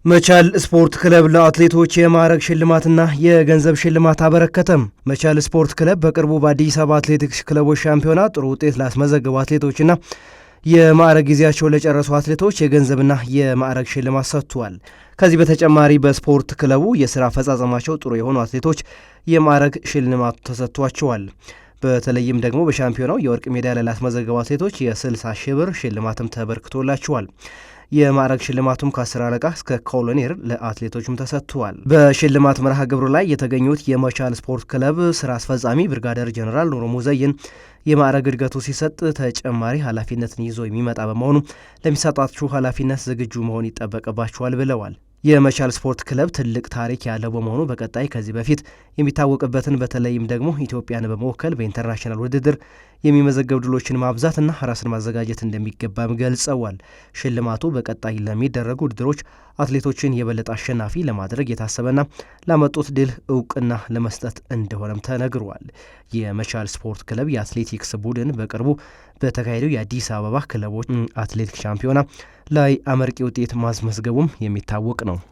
መቻል ስፖርት ክለብ ለአትሌቶች የማዕረግ ሽልማትና የገንዘብ ሽልማት አበረከተም። መቻል ስፖርት ክለብ በቅርቡ በአዲስ አበባ አትሌቲክስ ክለቦች ሻምፒዮና ጥሩ ውጤት ላስመዘገቡ አትሌቶችና የማዕረግ ጊዜያቸውን ለጨረሱ አትሌቶች የገንዘብና የማዕረግ ሽልማት ሰጥቷል። ከዚህ በተጨማሪ በስፖርት ክለቡ የስራ አፈጻጸማቸው ጥሩ የሆኑ አትሌቶች የማዕረግ ሽልማቱ ተሰጥቷቸዋል። በተለይም ደግሞ በሻምፒዮናው የወርቅ ሜዳሊያ ላስመዘገቡ አትሌቶች የ60 ሺህ ብር ሽልማትም ተበርክቶላቸዋል። የማዕረግ ሽልማቱም ከ10 አለቃ እስከ ኮሎኔል ለአትሌቶችም ተሰጥቷል። በሽልማት መርሃ ግብሩ ላይ የተገኙት የመቻል ስፖርት ክለብ ስራ አስፈጻሚ ብርጋዴር ጀነራል ኑሩ ሙዘይን የማዕረግ እድገቱ ሲሰጥ ተጨማሪ ኃላፊነትን ይዞ የሚመጣ በመሆኑ ለሚሰጣችሁ ኃላፊነት ዝግጁ መሆን ይጠበቅባችኋል ብለዋል። የመቻል ስፖርት ክለብ ትልቅ ታሪክ ያለው በመሆኑ በቀጣይ ከዚህ በፊት የሚታወቅበትን በተለይም ደግሞ ኢትዮጵያን በመወከል በኢንተርናሽናል ውድድር የሚመዘገብ ድሎችን ማብዛትና ራስን ማዘጋጀት እንደሚገባም ገልጸዋል። ሽልማቱ በቀጣይ ለሚደረጉ ውድድሮች አትሌቶችን የበለጠ አሸናፊ ለማድረግ የታሰበና ላመጡት ድል እውቅና ለመስጠት እንደሆነም ተነግሯል። የመቻል ስፖርት ክለብ የአትሌቲክስ ቡድን በቅርቡ በተካሄደው የአዲስ አበባ ክለቦች አትሌቲክስ ሻምፒዮና ላይ አመርቂ ውጤት ማስመዝገቡም የሚታወቅ ነው።